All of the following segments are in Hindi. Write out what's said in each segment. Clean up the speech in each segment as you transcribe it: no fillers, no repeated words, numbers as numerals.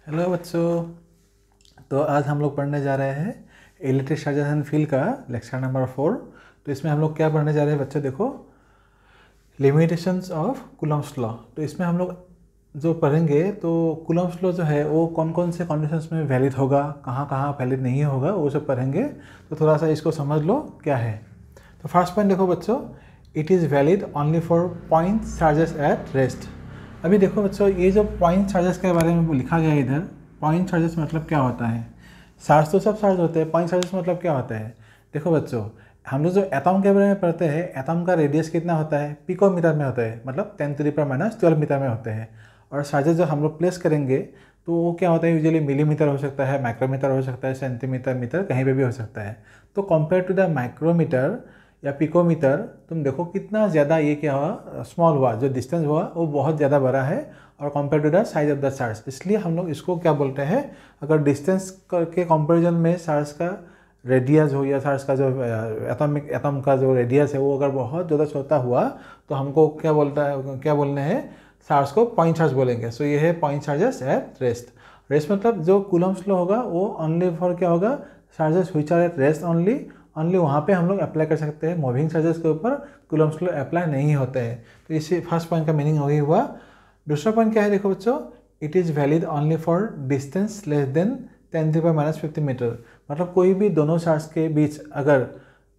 हेलो बच्चों। तो आज हम लोग पढ़ने जा रहे हैं इलेक्ट्रिक चार्जेस एंड फील्ड का लेक्चर नंबर 4। तो इसमें हम लोग क्या पढ़ने जा रहे हैं बच्चों, देखो लिमिटेशंस ऑफ कूलम्ब्स लॉ। तो इसमें हम लोग जो पढ़ेंगे तो कूलम्ब्स लॉ जो है वो कौन कौन से कंडीशंस में वैलिड होगा, कहाँ कहाँ वैलिड नहीं होगा, वो सब पढ़ेंगे। तो थोड़ा सा इसको समझ लो क्या है। तो फर्स्ट पॉइंट देखो बच्चों, it is valid only for point charges at rest. अभी देखो बच्चों, ये जो पॉइंट चार्जेस के बारे में लिखा गया है इधर, पॉइंट चार्जेस मतलब क्या होता है। चार्ज तो सब चार्ज होते हैं, पॉइंट चार्जेस मतलब क्या होता है। देखो बच्चों, हम लोग जो एटम के बारे में पढ़ते हैं, एटम का रेडियस कितना होता है, पिकोमीटर में होता है, मतलब 10⁻⁻12 मीटर में होते हैं। और चार्जेस जो हम लोग प्लेस करेंगे तो वो क्या होता है, यूजुअली मिलीमीटर हो सकता है, माइक्रोमीटर हो सकता है, सेंटीमीटर, मीटर, कहीं पे भी हो सकता है। तो कंपेयर टू द माइक्रोमीटर या पिकोमीटर, तुम देखो कितना ज़्यादा ये क्या हुआ, स्मॉल हुआ, जो डिस्टेंस हुआ वो बहुत ज़्यादा बड़ा है और compare to the size of the charge. इसलिए हम लोग इसको क्या बोलते हैं, अगर डिस्टेंस के कंपैरिजन में चार्ज का रेडियस हो या चार्ज का जो एटम का जो रेडियस है वो अगर बहुत ज़्यादा छोटा हुआ तो हमको क्या बोलने हैं, चार्ज को पॉइंट चार्ज बोलेंगे। सो ये है point charges at rest. Rest मतलब जो कूलम्ब्स लॉ होगा वो ओनली फॉर क्या होगा, charges which are at rest only वहाँ पे हम लोग अप्लाई कर सकते हैं। मूविंग चार्जेस के ऊपर कूलम्ब्स लॉ अप्लाई नहीं होते हैं। तो इसी फर्स्ट पॉइंट का मीनिंग वही हुआ। दूसरा पॉइंट क्या है, देखो बच्चों, it is valid only for distance less than 10⁻⁻50 metre. मतलब कोई भी दोनों चार्ज के बीच अगर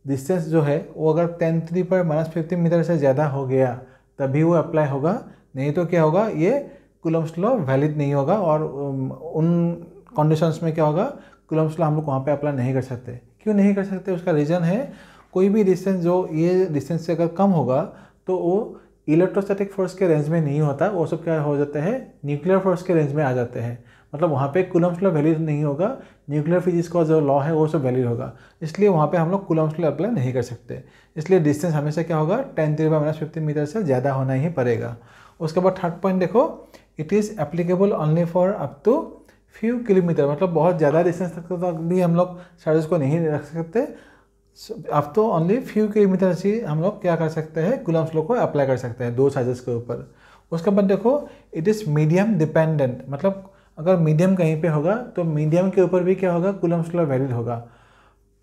डिस्टेंस जो है वो अगर 10⁻⁻50 मीटर से ज़्यादा हो गया तभी वो अप्लाई होगा, नहीं तो क्या होगा, ये कूलम्ब्स लॉ वैलिड नहीं होगा। और उन कंडीशंस में क्या होगा, कूलम्ब्स लॉ हम लोग वहाँ पे अप्लाई नहीं कर सकते। क्यों नहीं कर सकते, उसका रीज़न है, कोई भी डिस्टेंस जो ये डिस्टेंस से अगर कम होगा तो वो इलेक्ट्रोस्टैटिक फोर्स के रेंज में नहीं होता, वो सब क्या हो जाते हैं, न्यूक्लियर फोर्स के रेंज में आ जाते हैं। मतलब वहाँ पे कूलम्ब्स लॉ वैलिड नहीं होगा, न्यूक्लियर फिजिक्स का जो लॉ है वो सब वैलिड होगा। इसलिए वहाँ पे हम लोग कूलम्ब्स लॉ अप्लाई नहीं कर सकते। इसलिए डिस्टेंस हमेशा क्या होगा, 10⁻⁻50 मीटर से ज़्यादा होना ही पड़ेगा। उसके बाद थर्ड पॉइंट देखो, it is applicable only for up to few kilometre. मतलब बहुत ज़्यादा डिस्टेंस तक भी हम लोग चार्जेस को नहीं रख सकते। अब तो ओनली फ्यू किलोमीटर ही हम लोग क्या कर सकते हैं, कूलम्ब्स लॉ को अप्लाई कर सकते हैं दो चार्जेस के ऊपर। उसके बाद देखो, इट इज़ मीडियम डिपेंडेंट। मतलब अगर मीडियम कहीं पे होगा तो मीडियम के ऊपर भी क्या होगा, कूलम्ब्स लॉ वैलिड होगा।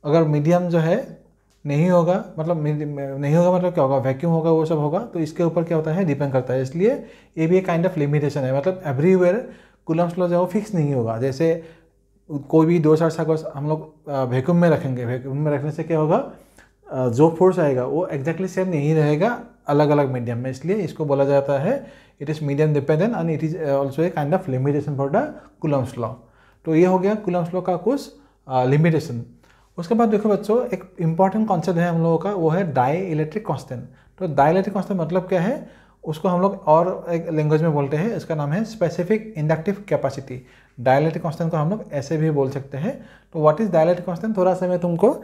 अगर मीडियम जो है नहीं होगा, मतलब नहीं होगा मतलब क्या होगा, वैक्यूम होगा, वो सब होगा, तो इसके ऊपर क्या होता है, डिपेंड करता है। इसलिए ये भी एक काइंड ऑफ लिमिटेशन है। मतलब एवरीवेयर कूलम्ब्स लॉ जो है वो फिक्स नहीं होगा। जैसे कोई भी दो चार अगर हम लोग वैक्यूम में रखेंगे, वैक्यूम में रखने से क्या होगा, जो फोर्स आएगा वो एग्जैक्टली सेम नहीं रहेगा अलग अलग मीडियम में। इसलिए इसको बोला जाता है it is medium dependent and it is also a kind of limitation for the Coulomb's law. तो ये हो गया कूलम्ब्स लॉ का कुछ लिमिटेशन। उसके बाद देखो बच्चों, एक इंपॉर्टेंट कॉन्सेप्ट है हम लोगों का, वो है डाई इलेक्ट्रिक कांस्टेंट। तो डाई इलेक्ट्रिक कांस्टेंट मतलब क्या है, उसको हम लोग और एक लैंग्वेज में बोलते हैं, इसका नाम है specific inductive capacity. Dielectric constant को हम लोग ऐसे भी बोल सकते हैं। तो व्हाट इज़ डाइलेक्ट्रिक कांस्टेंट, थोड़ा सा मैं तुमको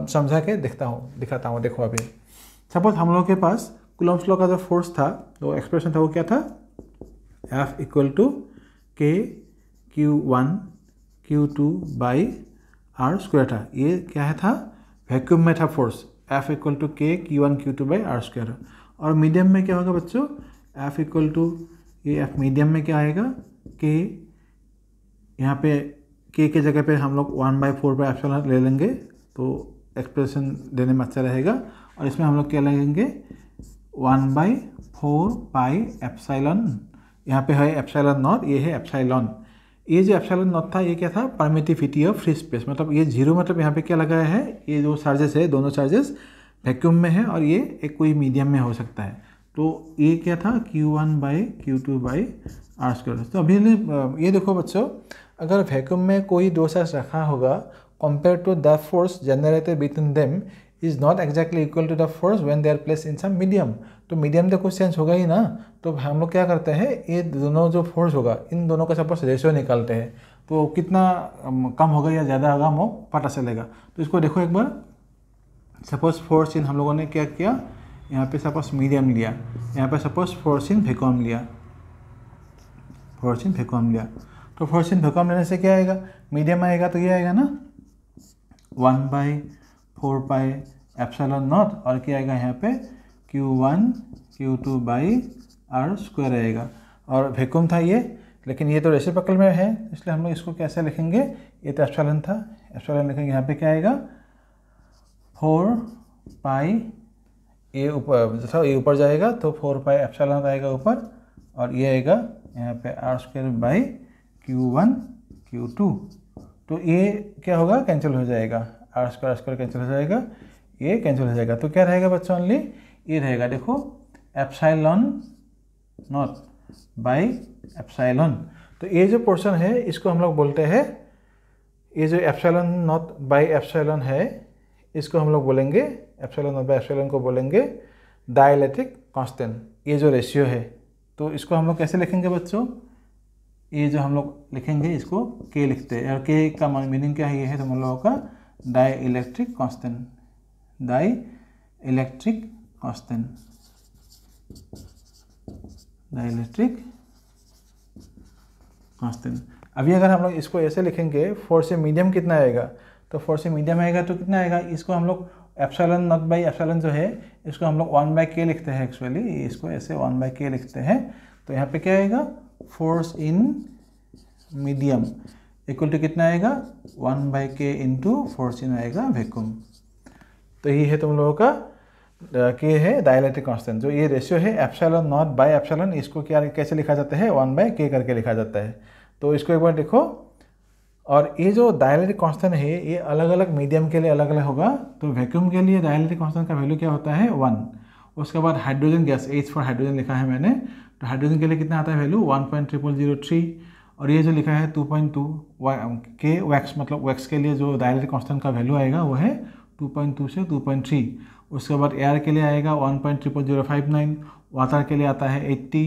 समझा के दिखाता हूँ। देखो अभी सपोज हम लोग के पास कूलम्ब्स लॉ का जो फोर्स था, जो एक्सप्रेशन था, वो क्या था, F = K Q1 Q2 by R square था। ये क्या था, वैक्यूम में था force, F = K Q1 Q2 by R square. और मीडियम में क्या होगा बच्चों, F ये F मीडियम में क्या आएगा, K, यहाँ पे K के जगह पे हम लोग 1/4 ले लेंगे तो एक्सप्रेशन देने में अच्छा रहेगा। और इसमें हम लोग क्या लगेंगे, 1/4πε। यहाँ पे है ε0, ये है एप्सिलॉन। ये जो ε0 था ये क्या था, परमिटिविटी ऑफ फ्री स्पेस। मतलब ये जीरो, मतलब यहाँ पे क्या लगाया है, ये जो चार्जेस है दोनों चार्जेस वैक्यूम में है और ये एक कोई मीडियम में हो सकता है। तो ये क्या था, Q1/Q2/R²। तो अभी ये देखो बच्चों, अगर वैक्यूम में कोई दो चार्ज रखा होगा, compare to the force generated between them is not exactly equal to the force when they are placed in some medium. तो मीडियम तो कुछ चेंज होगा ही ना। तो हम लोग क्या करते हैं, ये दोनों जो फोर्स होगा इन दोनों का सपोज रेशियो निकालते हैं, तो कितना कम होगा या ज़्यादा होगा वो पता चलेगा। तो इसको देखो एक बार, सपोज फोर्स इन हम लोगों ने क्या किया, यहाँ पे सपोज मीडियम लिया, यहाँ पे सपोज फोर्स इन वैक्यूम लिया, फोर्स इन वैक्यूम लिया। तो फोर्स इन वैक्यूम लेने से क्या आएगा, मीडियम आएगा, तो ये आएगा ना 1/4πε0। और क्या आएगा यहाँ पे, Q1 Q2/R² आएगा। और वैक्यूम था ये, लेकिन ये तो रेसिप्रोकल में है, इसलिए हम लोग इसको कैसे लिखेंगे, ये तो एप्सिलॉन था, एप्सिलॉन लिखेंगे, यहाँ पे क्या आएगा 4 पाई ए ऊपर, जैसा ये ऊपर जाएगा तो 4 पाई एप्सिलॉन आएगा ऊपर, और ये आएगा यहाँ पे r² बाई Q1 Q2। तो ये क्या होगा, कैंसिल हो जाएगा, r² कैंसिल हो जाएगा, ये कैंसिल हो जाएगा। तो क्या रहेगा बच्चों, ओनली ये रहेगा, देखो एप्सिलॉन नॉट बाई एप्सिलॉन। तो ये जो पोर्शन है इसको हम लोग बोलते हैं, ये जो एप्सिलॉन नॉट बाई एप्सिलॉन है इसको हम लोग बोलेंगे, एप्सिलॉन नॉट बाई एप्सिलॉन को बोलेंगे डाइलेक्ट्रिक कांस्टेंट, ये जो रेशियो है। तो इसको हम लोग कैसे लिखेंगे बच्चों, ये जो हम लोग लिखेंगे इसको के लिखते हैं, और के का मीनिंग क्या है, ये है तो हम लोगों का dielectric constant, dielectric constant, dielectric constant. अभी अगर हम लोग इसको ऐसे लिखेंगे, 4 से मीडियम कितना आएगा, तो 4 से मीडियम आएगा तो कितना आएगा, इसको हम लोग एप्सिलॉन नॉट बाई एप्सिलॉन जो है इसको हम लोग 1/k लिखते हैं, एक्चुअली इसको ऐसे 1/k लिखते हैं। तो यहाँ पे क्या आएगा, force in medium equal to कितना आएगा 1/k इंटू फोर्स इन आएगा वैक्यूम। तो ये है तुम लोगों का के है डाइलेक्ट्रिक कांस्टेंट, जो ये रेशियो है एप्सिलॉन नॉट बाय एप्सिलॉन, इसको क्या कैसे लिखा जाता है 1/k करके लिखा जाता है। तो इसको एक बार देखो, और ये जो डाइलेक्ट्रिक कांस्टेंट है ये अलग अलग मीडियम के लिए अलग अलग होगा। तो वैक्यूम के लिए डाइलेक्ट्रिक कांस्टेंट का वैल्यू क्या होता है 1। उसके बाद hydrogen gas, H for hydrogen लिखा है मैंने, तो हाइड्रोजन के लिए कितना आता है वैल्यू 1.0003। और ये जो लिखा है 2.2 के वैक्स, मतलब वैक्स के लिए जो डाइलेक्ट्रिक कांस्टेंट का वैल्यू आएगा वो है 2.2 से 2.3। उसके बाद एयर के लिए आएगा 1.0059, वाटर के लिए आता है 80,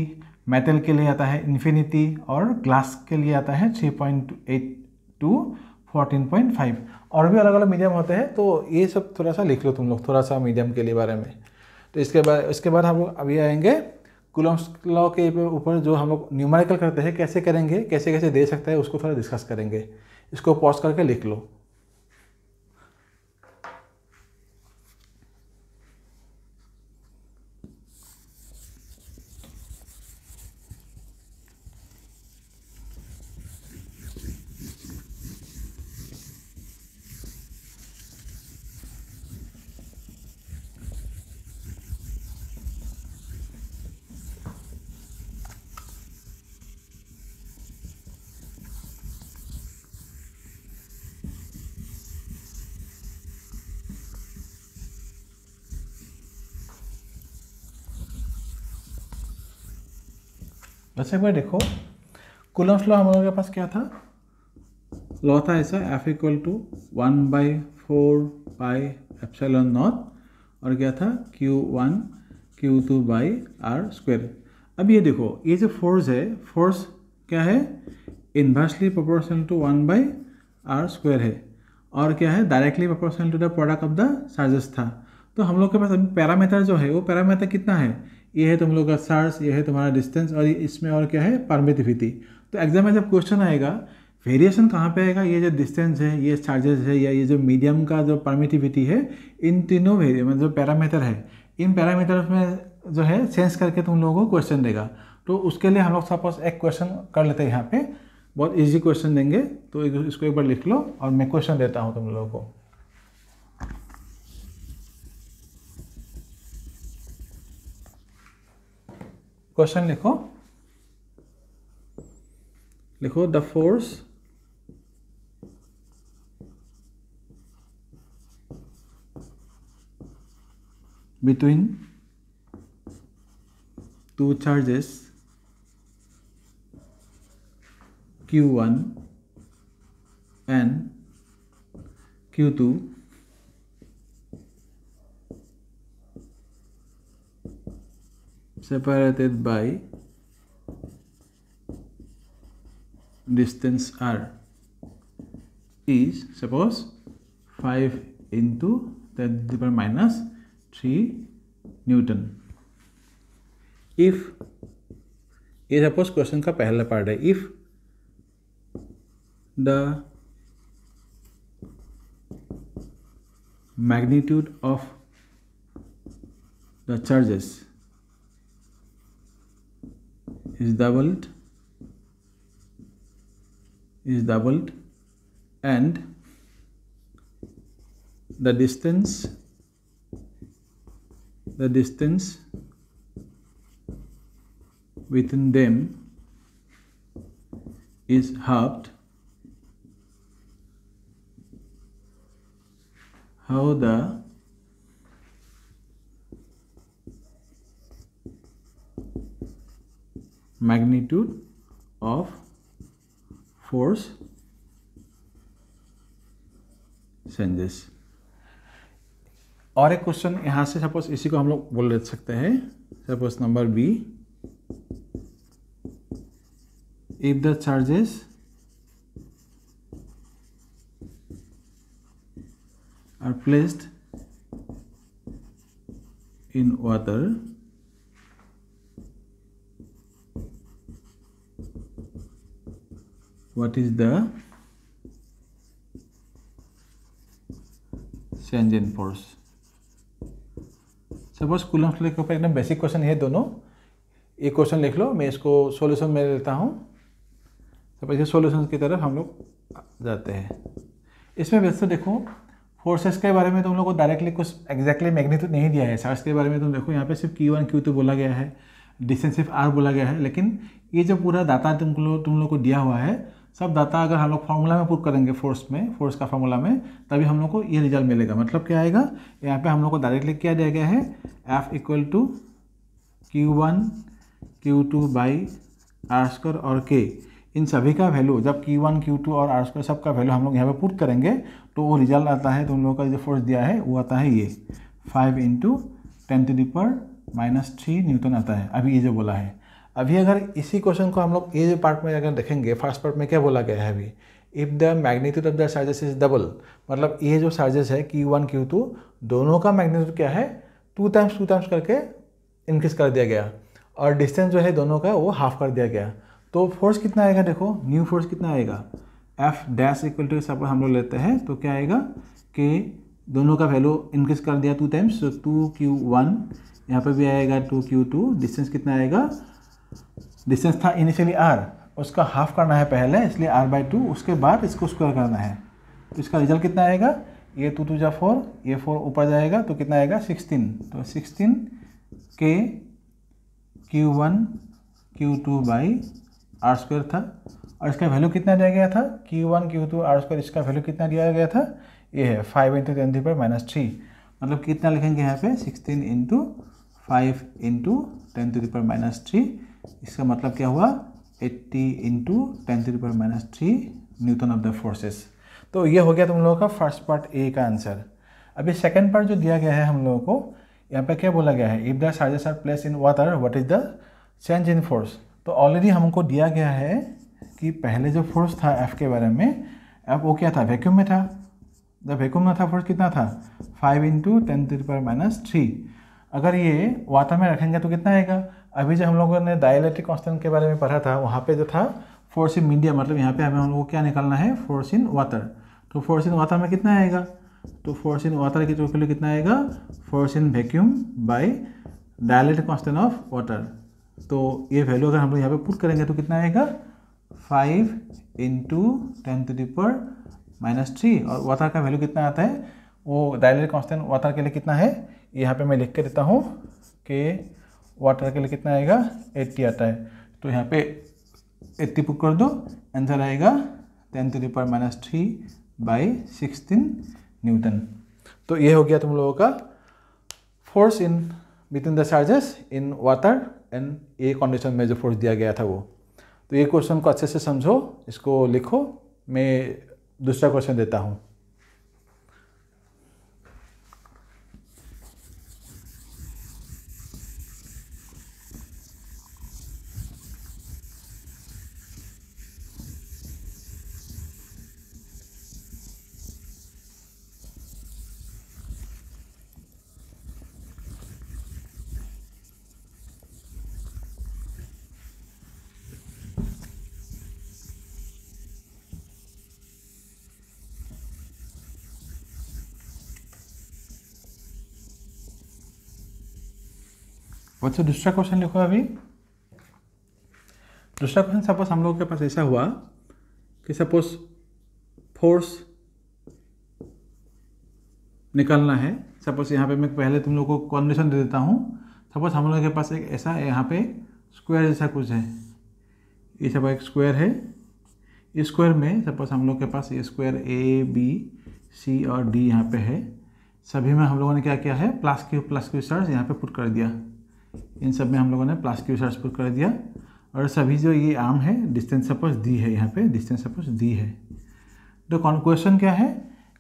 मेटल के लिए आता है इन्फिनिटी, और ग्लास के लिए आता है 3.8 टू 14.5। और भी अलग अलग मीडियम होते हैं, तो ये सब थोड़ा सा लिख लो तुम लोग, थोड़ा सा मीडियम के लिए बारे में। तो इसके बाद हम लोग अभी आएंगे कूलम्ब्स लॉ के ऊपर, जो हम लोग न्यूमेरिकल करते हैं, कैसे करेंगे, कैसे कैसे दे सकता है, उसको थोड़ा डिस्कस करेंगे। इसको पॉज करके लिख लो। वैसे एक बार देखो, कूलम्ब्स लॉ हम लोगों के पास क्या था, लॉ था ऐसा, F equal to 1/4 pi epsilon nought, और क्या था Q1 Q2 बाई r²। अब ये देखो, ये जो फोर्स है, फोर्स क्या है इन्वर्सली प्रोपोर्शनल टू 1/r² है, और क्या है directly proportional to the product of the charges था। तो हम लोग के पास अभी पैरामीटर जो है वो पैरामीटर कितना है, ये है तुम लोग का चार्ज, ये है तुम्हारा डिस्टेंस, और इसमें और क्या है परमिटिविटी। तो एग्जाम में जब क्वेश्चन आएगा वेरिएशन कहाँ पे आएगा, ये जो डिस्टेंस है, ये चार्जेस है, या ये जो मीडियम का जो परमिटिविटी है, इन तीनों मतलब जो पैरामीटर है, इन पैरामीटर में जो है चेंज करके तुम लोगों को क्वेश्चन देगा। तो उसके लिए हम लोग सपोज एक क्वेश्चन कर लेते हैं, यहाँ पे बहुत ईजी क्वेश्चन देंगे। तो इसको एक बार लिख लो, और मैं क्वेश्चन देता हूँ तुम लोगों को। क्वेश्चन लिखो the force between two charges Q1 and Q2 separated by distance r is suppose 5 into 10 to the power minus 3 Newton। if ये सपोज क्वेश्चन का पहला पार्ट है, if the magnitude of the charges is doubled is doubled and the distance within them is halved, how the magnitude of force changes। और एक क्वेश्चन यहाँ से सपोज इसी को हम लोग बोल ले सकते हैं, suppose number B, if the charges are placed in water what is the change in force। Suppose Coulomb's के ऊपर एकदम बेसिक क्वेश्चन है दोनों, एक क्वेश्चन लिख लो, मैं इसको सॉल्यूशन में लेता हूँ। सपोज सॉल्यूशन की तरफ हम लोग जाते हैं। इसमें वैसे देखो फोर्सेस के बारे में तुम लोग को डायरेक्टली कुछ एग्जैक्टली मैग्नीट्यूड नहीं दिया है। चार्ज के बारे में तुम देखो यहाँ पे सिर्फ Q1 Q2 बोला गया है, डिस्टेंस सिर्फ R बोला गया है, लेकिन ये जो पूरा डाटा तुम लोग को दिया हुआ है, सब डाटा अगर हम लोग फार्मूला में पुट करेंगे फोर्स का फार्मूला में, तभी हम लोग को ये रिजल्ट मिलेगा। मतलब क्या आएगा, यहाँ पे हम लोग को डायरेक्टली क्या दिया गया है, F equal to Q1 Q2 by R² और K, इन सभी का वैल्यू जब Q1 Q2 और R² सब का वैल्यू हम लोग यहाँ पे पुट करेंगे तो वो रिजल्ट आता है, तुम लोगों का जो फोर्स दिया है वो आता है ये 5 × 10⁻³ न्यूटन आता है। अभी ये जो बोला है, अभी अगर इसी क्वेश्चन को हम लोग ये जो पार्ट में अगर देखेंगे, फर्स्ट पार्ट में क्या बोला गया है अभी, if the magnitude of the charges is double, मतलब ये जो चार्जेस है Q1 Q2 दोनों का मैग्नीट्यूड क्या है 2 टाइम्स करके इंक्रीज कर दिया गया, और डिस्टेंस जो है दोनों का वो हाफ कर दिया गया। तो फोर्स कितना आएगा, देखो न्यू फोर्स कितना आएगा, F dash equal to suppose हम लोग लेते हैं तो क्या आएगा कि दोनों का वैल्यू इंक्रीज कर दिया 2 टाइम्स, तो 2Q1, यहाँ पर भी आएगा 2Q2, डिस्टेंस कितना आएगा, डिस्टेंस था इनिशियली R, उसका हाफ करना है पहले, इसलिए R/2, उसके बाद इसको स्क्वायर करना है। तो इसका रिजल्ट कितना आएगा, ये 2 2 4, ये 4 ऊपर जाएगा तो कितना आएगा 16, तो 16 के Q1 Q2 बाई R² था, और इसका वैल्यू कितना दिया गया था, Q1 Q2 R², इसका वैल्यू कितना दिया गया था, ये है 5 × 10⁻³ मतलब कितना लिखेंगे यहाँ पे 16 × 5 × 10⁻³ इसका मतलब क्या हुआ 80 × 10⁻³ न्यूटन ऑफ द फोर्सेस। तो ये हो गया तुम लोगों का फर्स्ट पार्ट ए का आंसर। अभी सेकंड पार्ट जो दिया गया है हम लोगों को, यहाँ पे क्या बोला गया है, if the charges are placed in water what is the change in force. तो ऑलरेडी हमको दिया गया है कि पहले जो फोर्स था F के बारे में, F वो क्या था, वैक्यूम में था, जब वैक्यूम में था फोर्स कितना था 5 × 10⁻³ अगर ये वाटर में रखेंगे तो कितना आएगा। अभी जो हम लोगों ने डाइलेक्ट्रिक कांस्टेंट के बारे में पढ़ा था, वहाँ पे जो था फोर्स इन मीडियम, मतलब यहाँ पे हमें हम लोगों को क्या निकालना है, फोर्स इन वाटर। तो फोर्स इन वाटर में कितना आएगा, तो फोर्स इन वाटर की वैल्यू कितना आएगा, force in vacuum by dielectric constant of water. तो ये वैल्यू अगर हम लोग यहाँ पे पुट करेंगे तो कितना आएगा 5 × 10⁻³ और वाटर का वैल्यू कितना आता है, वो डाइलेक्ट्रिक कांस्टेंट वाटर के लिए कितना है, यहाँ पे मैं लिख के देता हूँ कि वाटर के लिए कितना आएगा 80 आता है। तो यहाँ पे 80 पुट कर दो, आंसर आएगा 10⁻³/16 न्यूटन। तो ये हो गया तुम लोगों का force in between the charges in water and a condition में जो फोर्स दिया गया था वो। तो ये क्वेश्चन को अच्छे से समझो, इसको लिखो। मैं दूसरा क्वेश्चन देता हूँ। बच्चों दूसरा क्वेश्चन लिखो। अभी दूसरा क्वेश्चन सपोज हम लोगों के पास ऐसा हुआ कि सपोज फोर्स निकालना है। सपोज यहाँ पे मैं पहले तुम लोगों को कंडीशन दे देता हूँ। सपोज हम लोगों के पास एक ऐसा यहाँ पे स्क्वायर जैसा कुछ है, ये सब एक स्क्वायर है। इस स्क्वायर में सपोज हम लोग के पास ये स्क्वायर ए बी सी और डी यहाँ पे है। सभी में हम लोगों ने क्या किया है, प्लस क्यू चार्ज यहाँ पे पुट कर दिया। इन सब में हम लोगों ने प्लस क्यू चार्ज पुट कर दिया। और सभी जो ये आर्म है, डिस्टेंस सपोज दी है, यहाँ पे डिस्टेंस सपोज दी है। तो क्वेश्चन क्या है,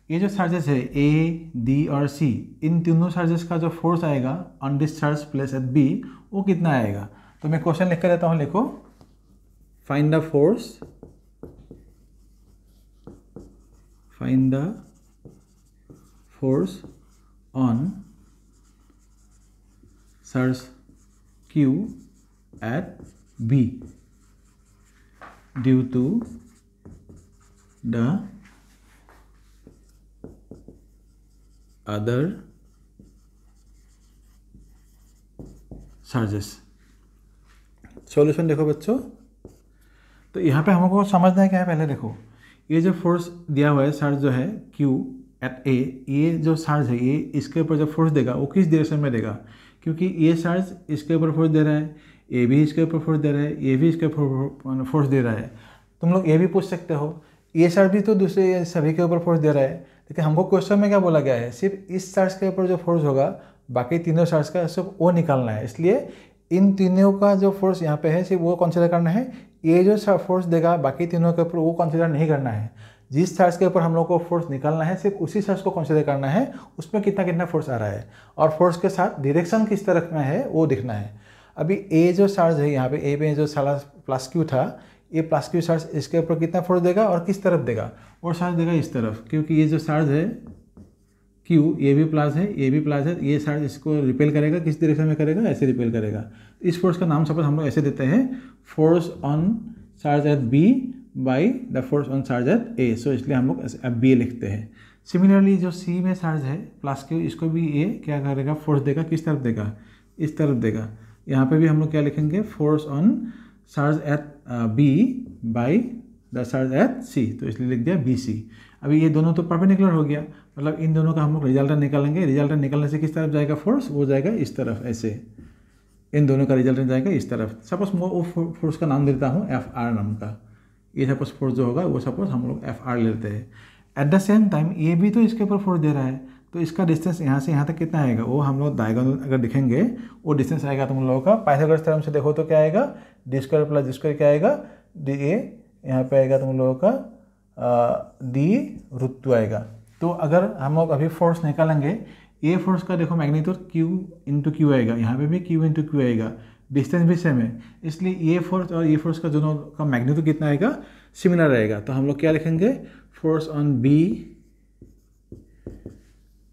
ये जो चार्जेस है ए डी और सी, इन तीनों चार्जेस का जो फोर्स आएगा on this charge place at B, वो कितना आएगा। तो मैं क्वेश्चन लिख कर देता हूँ, लिखो find the force, find the force on charge Q at B due to the other charges. Solution देखो बच्चों, तो यहाँ पे हमको समझना है क्या है। पहले देखो ये जो फोर्स दिया हुआ है, चार्ज जो है Q एट A, ये जो चार्ज है ये इसके ऊपर जो फोर्स देगा वो किस डायरेक्शन में देगा, क्योंकि ये चार्ज इसके ऊपर फोर्स दे रहा है, ये भी इसके ऊपर फोर्स दे रहा है, ये भी इसके ऊपर फोर्स दे रहा है। तुम लोग ये भी पूछ सकते हो, ये चार्ज भी तो दूसरे सभी के ऊपर फोर्स दे रहा है, लेकिन हमको क्वेश्चन में क्या बोला गया है, सिर्फ इस चार्ज के ऊपर जो फोर्स होगा बाकी तीनों चार्ज का सिर्फ वो निकालना है। इसलिए इन तीनों का जो फोर्स यहाँ पे है सिर्फ वो कंसिडर करना है। ये जो फोर्स देगा बाकी तीनों के ऊपर वो कंसिडर नहीं करना है। जिस चार्ज के ऊपर हम लोग को फोर्स निकालना है सिर्फ उसी चार्ज को कंसिडर करना है, उसमें कितना कितना फोर्स आ रहा है और फोर्स के साथ डायरेक्शन किस तरफ में है वो दिखना है। अभी ए जो चार्ज है यहाँ पे, ए में जो साला प्लस क्यू था, ये प्लस क्यू चार्ज इसके ऊपर कितना फोर्स देगा और किस तरफ देगा, और चार्ज देगा इस तरफ, क्योंकि ये जो चार्ज है क्यू, ये भी प्लस है, ये भी प्लस है, ये चार्ज इसको रिपेल करेगा, किस डायरेक्शन में करेगा, ऐसे रिपेल करेगा। इस फोर्स का नाम सपोज हम लोग ऐसे देते हैं, force on charge at B by the force on charge at A. So इसलिए हम लोग एफ बी लिखते हैं। सिमिलरली जो सी में चार्ज है प्लस क्यू, इसको भी ए क्या करेगा, फोर्स देगा, किस तरफ देगा, इस तरफ देगा। यहाँ पे भी हम लोग क्या लिखेंगे, force on charge at B by the charge at C, तो इसलिए लिख दिया बी सी। अभी ये दोनों तो परपेंडिकुलर हो गया, मतलब इन दोनों का हम लोग रिजल्टेंट निकालेंगे। रिजल्टेंट निकालने से किस तरफ जाएगा फोर्स, वो जाएगा इस तरफ, ऐसे इन दोनों का रिजल्टेंट जाएगा इस तरफ। सपोज मैं वो फोर्स का नाम देता हूँ एफ आर नाम का, ये सपोज फोर्स जो होगा वो सपोज हम लोग एफ आर लेते हैं। एट द सेम टाइम ये भी तो इसके ऊपर फोर्स दे रहा है, तो इसका डिस्टेंस यहाँ से यहाँ तक कितना आएगा, वो हम लोग डायगोनल अगर दिखेंगे वो डिस्टेंस आएगा तुम लोगों का। पाइथागोरस थ्योरम से देखो तो क्या आएगा, D square plus D square क्या आएगा, डी ए, यहाँ पे आएगा तुम लोगों का डी रूट 2 आएगा। तो अगर हम लोग अभी फोर्स निकालेंगे, ये फोर्स का देखो मैग्नीट्यूड Q इंटू क्यू आएगा, यहाँ पे भी Q इंटू क्यू आएगा, डिस्टेंस भी सेम है, इसलिए ये फोर्स और ये फोर्स का दोनों का मैग्नीट्यूड कितना आएगा, सिमिलर रहेगा। तो हम लोग क्या लिखेंगे, force on B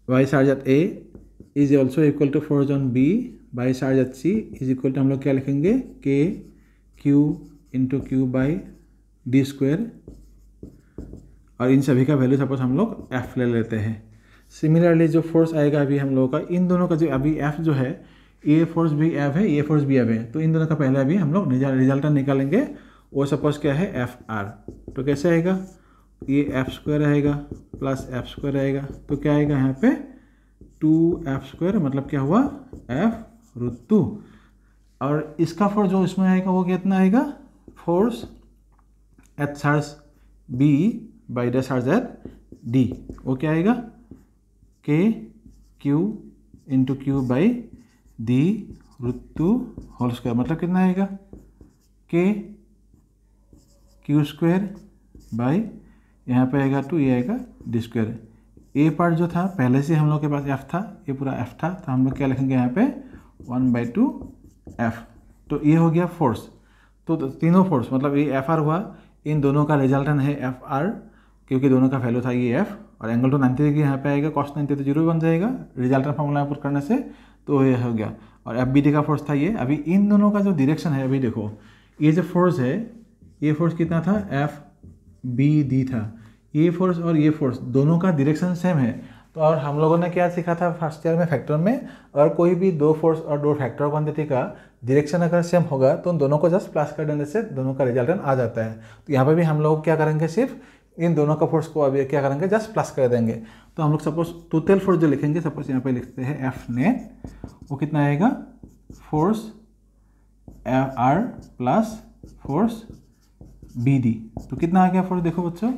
by charge at A is also equal to force on B by charge at C is equal to हम लोग क्या लिखेंगे, K Q into Q by D square, और इन सभी का वैल्यू सपोज हम लोग F ले लेते हैं। सिमिलरली जो फोर्स आएगा अभी हम लोगों का, इन दोनों का जो अभी F जो है, ये फोर्स भी F है, ये फोर्स भी F है, तो इन दोनों का पहले अभी हम लोग रिजल्टेंट निकालेंगे। वो सपोज क्या है, एफ आर। तो कैसे आएगा, ये एफ स्क्वायर आएगा प्लस एफ स्क्वायर आएगा, तो क्या आएगा यहाँ पे 2f स्क्वायर, मतलब क्या हुआ f रूट 2। और इसका फोर्स जो इसमें आएगा वो कितना आएगा, force at charge B by the charge at D, वो क्या आएगा K Q into Q by D root 2 whole square, मतलब कितना आएगा K Q स्क्वायर बाई यहाँ पे आएगा 2, ये आएगा D स्क्वायर। ए पार्ट जो था पहले से हम लोग के पास F था, ये पूरा F था, तो हम लोग क्या लिखेंगे यहाँ पे 1/2 F। तो ये हो गया फोर्स। तो तीनों फोर्स मतलब ये F R हुआ, इन दोनों का रिजल्टेंट है F R, क्योंकि दोनों का वैल्यू था ये F, और एंगल तो 90 डिग्री यहाँ पे आएगा, कॉस 90 तो 0 बन जाएगा रिजल्टेंट फॉर्मूला पुट करने से, तो ये हो गया। और FBD का फोर्स था ये। अभी इन दोनों का जो डायरेक्शन है, अभी देखो ये जो फोर्स है, ये फोर्स कितना था FBD था, ये फोर्स और ये फोर्स दोनों का डायरेक्शन सेम है, तो और हम लोगों ने क्या सीखा था फर्स्ट ईयर में फैक्टर में, और कोई भी दो फोर्स और दो फैक्टर क्वांटिटी का डायरेक्शन अगर सेम होगा तो उन दोनों को जस्ट प्लस कर देने से दोनों का रिजल्टेंट आ जाता है। तो यहाँ पे भी हम लोग क्या करेंगे, सिर्फ इन दोनों का फोर्स को अभी क्या करेंगे, जस्ट प्लस कर देंगे। तो हम लोग सपोज टोटल फोर्स जो लिखेंगे, सपोज यहाँ पे लिखते हैं एफ नेट, वो कितना आएगा, force R plus force B D. तो कितना आ गया फोर्स, देखो बच्चों,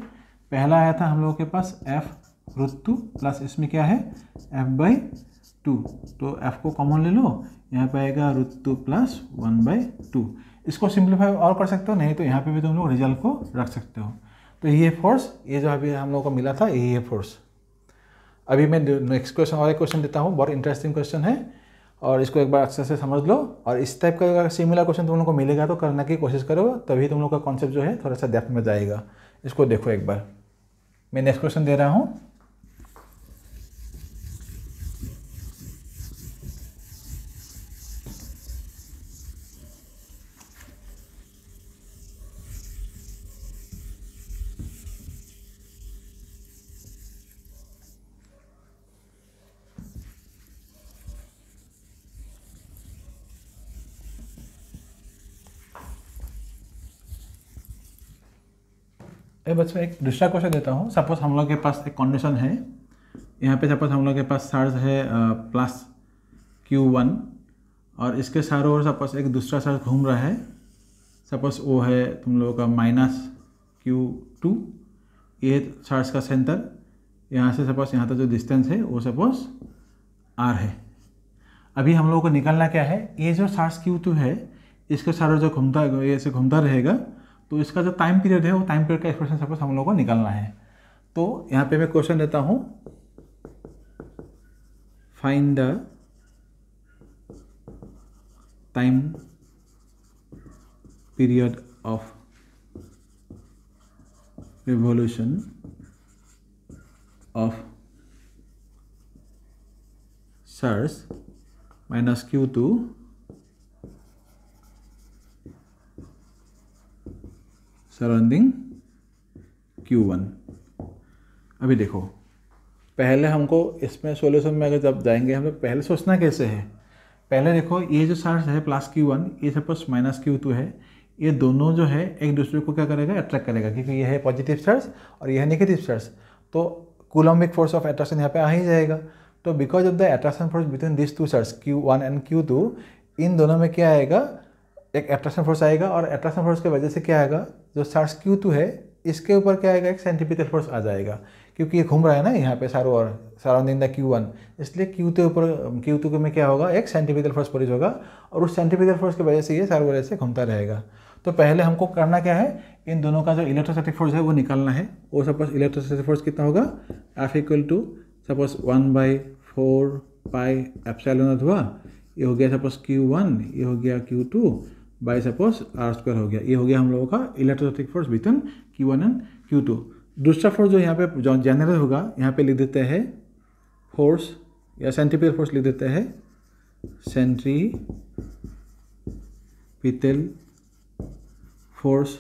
पहला आया था हम लोगों के पास एफ √2 प्लस इसमें क्या है F/2, तो F को कॉमन ले लो, यहाँ पे आएगा √2 प्लस 1/2। इसको सिंप्लीफाई और कर सकते हो, नहीं तो यहाँ पे भी तुम लोग रिजल्ट को रख सकते हो। तो ये फोर्स, ये जो अभी हम लोगों को मिला था, यही है फोर्स। अभी मैं नेक्स्ट क्वेश्चन और एक क्वेश्चन देता हूँ, बहुत इंटरेस्टिंग क्वेश्चन है, और इसको एक बार अच्छे से समझ लो। और इस टाइप का अगर सिमिलर क्वेश्चन तुम लोग को मिलेगा तो करने की कोशिश करो, तभी तुम लोग का कॉन्सेप्ट जो है थोड़ा सा डेप्थ में जाएगा। इसको देखो एक बार, मैं नेक्स्ट क्वेश्चन दे रहा हूँ। बच्चों एक दूसरा क्वेश्चन देता हूँ। सपोज हम लोग के पास एक कंडीशन है, यहाँ पे सपोज हम लोग के पास चार्ज है प्लस Q1, और इसके चारों ओर सपोज एक दूसरा चार्ज घूम रहा है, सपोज वो है तुम लोगों का -Q2। ये चार्ज का सेंटर, यहाँ से सपोज यहाँ तक जो डिस्टेंस है वो सपोज R है। अभी हम लोगों को निकालना क्या है, ये जो चार्ज Q2 है इसके चारों जो घूमता है, ये ऐसे घूमता रहेगा, तो इसका जो टाइम पीरियड है वो टाइम पीरियड का एक्सप्रेशन सपोज हम लोगों को निकालना है। तो यहाँ पे मैं क्वेश्चन देता हूँ, find the time period of revolution of charge -Q2 surrounding Q1। अभी देखो, पहले हमको इसमें सॉल्यूशन में अगर जब जाएंगे हम लोग, पहले सोचना कैसे है। पहले देखो, ये जो चार्ज है +Q1, ये सपोज -Q2 है, ये दोनों जो है एक दूसरे को क्या करेगा, अट्रैक्ट करेगा, क्योंकि ये है पॉजिटिव चार्ज और ये है नेगेटिव चार्ज। तो कूलम्बिक फोर्स ऑफ अट्रैक्शन यहाँ पे आ ही जाएगा। तो because of the attraction force between this two charge Q1 and Q2, इन दोनों में क्या आएगा, एक अट्रैक्शन फोर्स आएगा, और अट्रैक्शन फोर्स की वजह से क्या आएगा, जो चार्ज Q2 है इसके ऊपर क्या आएगा, एक सेंट्रीपिटल फोर्स आ जाएगा, क्योंकि ये घूम रहा है ना यहाँ पे चारों ओर सराउंडिंग द Q1, इसलिए Q2 में क्या होगा, एक सेंट्रीपिटल फोर्स प्रोड्यूस होगा, और उस सेंट्रीपिटल फोर्स की वजह से ये चारों वजह से घूमता रहेगा। तो पहले हमको करना क्या है, इन दोनों का जो इलेक्ट्रोस्टैटिक फोर्स है वो निकालना है। वो सपोज इलेक्ट्रोस्टैटिक फोर्स कितना होगा, F = सपोज 1/4 पाई एप्सिलॉन हुआ, ये हो गया सपोज Q1, ये हो गया Q2 बाई सपोज R² हो गया। ये हो गया हम लोगों का electrostatic force between Q1 and Q2। दूसरा फोर्स जो यहाँ पे जो जनरल होगा, यहाँ पे लिख देते हैं फोर्स या सेंट्रीपिटल फोर्स लिख देते हैं, centripetal force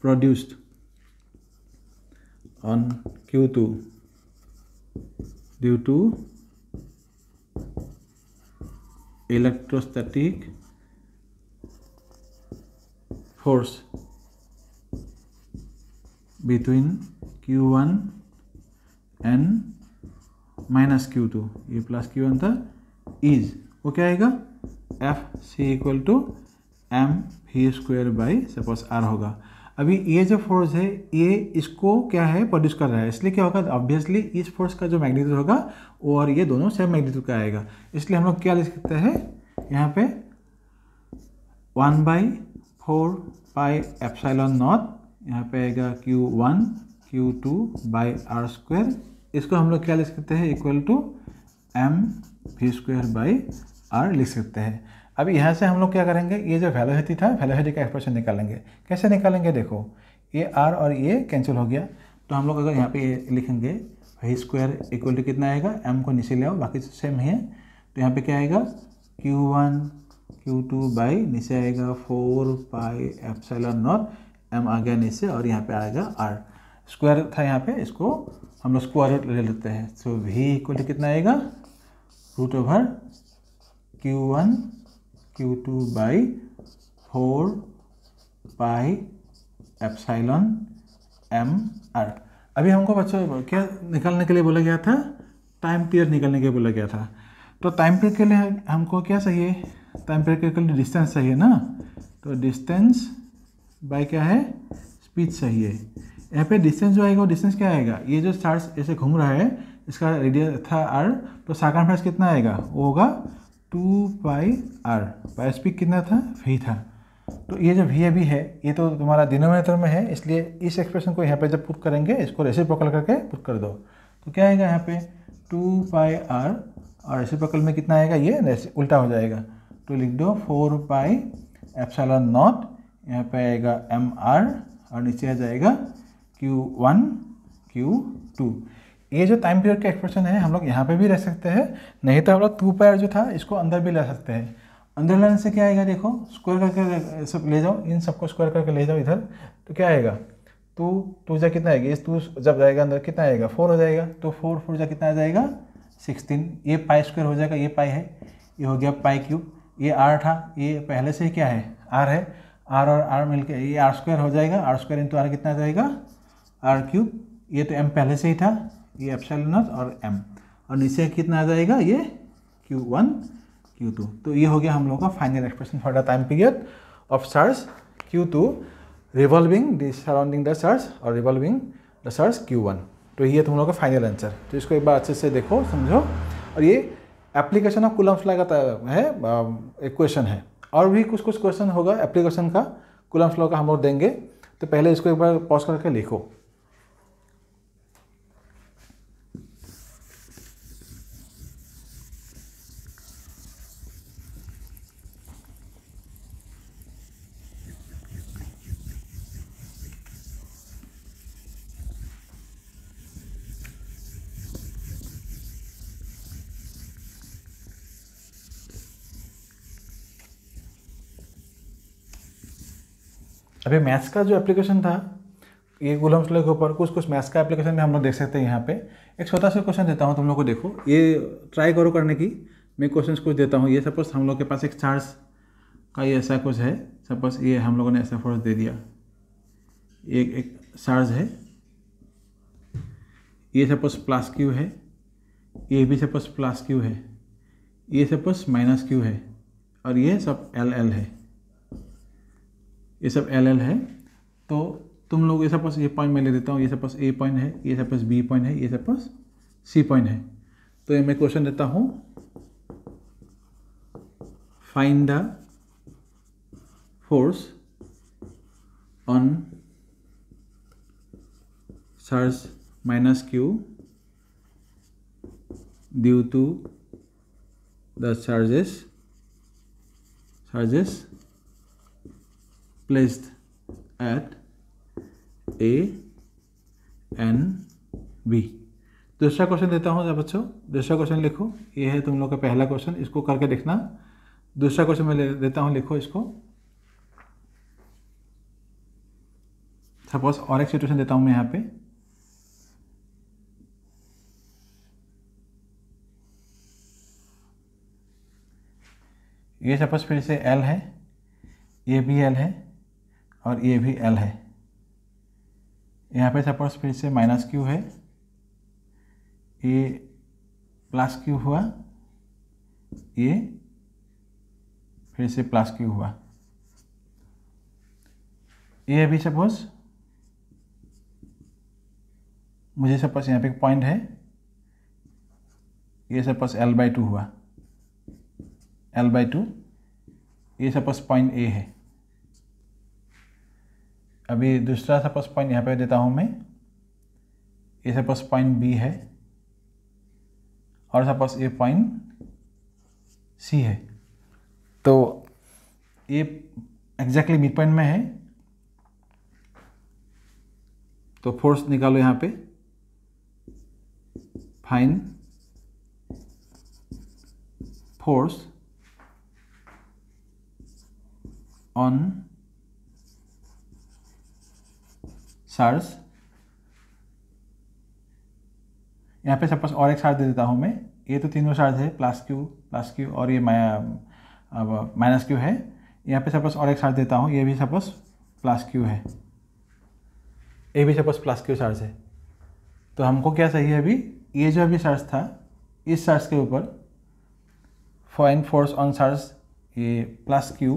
produced on Q2 due to electrostatic force between Q1 and -Q2, ये प्लस Q1 था, इज वो क्या आएगा, F = mv² सपोज R होगा। अभी ये जो फोर्स है ये इसको क्या है, प्रोड्यूस कर रहा है, इसलिए क्या होगा, ऑब्वियसली इस फोर्स का जो मैग्नीट्यूड होगा वो और ये दोनों सेम मैग्नीट्यूड का आएगा। इसलिए हम लोग क्या लिख सकते हैं यहाँ पे 1/4 पाई एप्सिलॉन नॉट, यहाँ पे आएगा Q1 Q2 बाई R²। इसको हम लोग क्या लिख सकते हैं, = mv² R लिख सकते हैं। अभी यहाँ से हम लोग क्या करेंगे, ये जो वेलोसिटी था, वेलोसिटी का एक्सप्रेशन निकालेंगे। कैसे निकालेंगे, देखो ये R और ये कैंसिल हो गया, तो हम लोग अगर यहाँ पे लिखेंगे v² कितना आएगा, m को नीचे ले आओ, बाकी सेम ही है, तो यहाँ पे क्या आएगा Q1 Q2 बाई नीचे आएगा 4 पाई एप्सिलॉन नॉट, m आ गया नीचे और यहाँ पे आएगा R। स्क्वायर था यहाँ पे, इसको हम लोग स्क्वायर रूट ले लेते हैं। सो v इक्वल कितना आएगा, root over Q1 Q2 by 4 pi epsilon mr। अभी हमको बच्चों क्या निकालने के लिए बोला गया था, टाइम पीरियड निकालने के लिए बोला गया था। तो टाइम पीरियड के लिए हमको क्या चाहिए, टाइम पीरियड के लिए डिस्टेंस चाहिए ना, तो डिस्टेंस बाय क्या है, स्पीड चाहिए। यहाँ पे डिस्टेंस जो आएगा वो डिस्टेंस क्या आएगा, ये जो चार्ज ऐसे घूम रहा है इसका रेडियस था r, तो सर्कमफ्रेंस कितना आएगा, वो होगा 2 पाई r, बाय स्पीड कितना था, v था। तो ये जो v अभी है ये तो तुम्हारा डिनोमिनेटर में है, इसलिए इस एक्सप्रेशन को यहाँ पे जब पुट करेंगे इसको रेसिप्रोकल करके पुट कर दो, तो क्या आएगा यहाँ पे 2 पाई r, और रेसिप्रोकल में कितना आएगा, ये उल्टा हो जाएगा, तो लिख दो 4 पाई एप्सिलॉन नॉट, यहाँ पे आएगा mr और नीचे आ जाएगा Q1 Q2। ये जो टाइम पीरियड का एक्सप्रेशन है हम लोग यहाँ पे भी रख सकते हैं, नहीं तो हम लोग 2 पाई जो था इसको अंदर भी ला सकते हैं। अंदर लाने से क्या आएगा, देखो स्क्वायर करके सब ले जाओ, इन सबको स्क्वायर करके ले जाओ इधर, तो क्या आएगा, 2 जा कितना आएगा, इस 2 जब जाएगा अंदर कितना आएगा, 4 हो जाएगा, तो 4 जा कितना आ जाएगा 16, ये पाई स्क्वायर हो जाएगा, ये पाई है, ये हो गया पाई क्यूब, ये आर था, ये पहले से ही क्या है आर है, आर और आर मिलकर ये आर स्क्वायर हो जाएगा, आर स्क्वायर इंटू आर कितना आ जाएगा आर क्यूब, ये तो एम पहले से ही था, ये एप्सिलॉन नॉट और एम, और नीचे कितना आ जाएगा ये Q1 Q2। तो ये हो गया हम लोगों का final expression for the time period of charge Q2 revolving the surrounding the charge और रिवॉल्विंग द चार्ज Q1। तो ये तुम लोगों का फाइनल आंसर। तो इसको एक बार अच्छे से देखो समझो, और ये एप्लीकेशन ऑफ कूलम्ब्स लॉ का है इक्वेशन है, और भी कुछ क्वेश्चन होगा एप्लीकेशन का कूलम्ब्स लॉ का हम लोग देंगे। तो पहले इसको एक बार पॉज करके लिखो। अभी मैथ्स का जो एप्लीकेशन था ये कूलम्ब्स लॉ के ऊपर, कुछ मैथ्स का एप्लीकेशन में हम लोग देख सकते हैं। यहाँ पे एक छोटा सा क्वेश्चन देता हूँ तुम लोग को, देखो ये ट्राई करो करने की। मैं क्वेश्चन कुछ देता हूँ, ये सपोज हम लोग के पास एक चार्ज का ये ऐसा कुछ है, सपोज ये हम लोगों ने ऐसा फोर्स दे दिया, एक चार्ज है, ये सपोज प्लस क्यू है, ये भी सपोज प्लस क्यू है, ये सपोज माइनस क्यू है, और ये सब एल एल है, ये सब एल एल है। तो तुम लोग ये सपोज ये पॉइंट मैं ले देता हूँ, ये सपोज ए पॉइंट है, ये सपोज बी पॉइंट है, ये सपोज सी पॉइंट है। तो ये मैं क्वेश्चन देता हूँ, find the force on charge minus Q due to the charges placed at A and B। दूसरा क्वेश्चन देता हूँ जब बच्चों, दूसरा क्वेश्चन लिखो, ये है तुम लोग का पहला क्वेश्चन, इसको करके देखना। दूसरा क्वेश्चन मैं देता हूँ, लिखो इसको। सपोज और एक सिचुएशन देता हूँ मैं यहाँ पे, ये सपोज फिर से L है, ये भी L है और ये भी L है। यहाँ पे सपोज फिर से माइनस क्यू है, ये प्लस क्यू हुआ, ये फिर से प्लस क्यू हुआ। ये अभी सपोज मुझे सपोज यहाँ पे एक पॉइंट है, ये सपोज L/2 हुआ, L/2, ये सपोज पॉइंट A है। अभी दूसरा सपोज पॉइंट यहाँ पे देता हूँ मैं, ये सपोज पॉइंट B है और सपोज ये पॉइंट C है। तो ये एग्जैक्टली मिड पॉइंट में है, तो फोर्स निकालो यहाँ पे, फाइंड फोर्स ऑन चार्ज यहाँ पे सपोज और एक चार्ज दे देता हूँ मैं, ये तो तीनों चार्ज है प्लस क्यू और ये माइनस क्यू है। यहाँ पे सपोज और एक चार्ज देता हूँ, ये भी सपोज प्लस क्यू है, ये भी सपोज प्लस क्यू चार्ज है। तो हमको क्या चाहिए अभी, ये जो अभी चार्ज था इस चार्ज के ऊपर फाइंड फोर्स ऑन चार्ज ये plus Q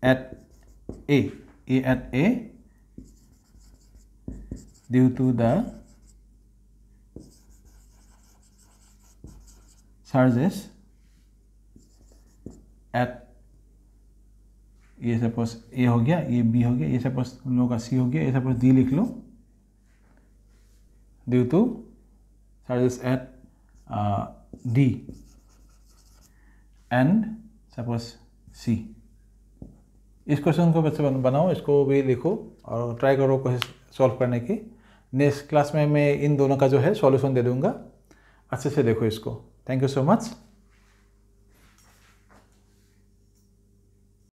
at A due to the charges at, ये सपोज ए हो गया, ये बी हो गया, ये सपोज उन लोगों का सी हो गया, ये सपोज डी लिख लो, due to charges at D and suppose C. इस क्वेश्चन को बच्चे बनाओ, इसको भी लिखो और ट्राई करो कोशिश सॉल्व करने की। नेक्स्ट क्लास में मैं इन दोनों का जो है सॉल्यूशन दे दूंगा, अच्छे से देखो इसको। Thank you so much.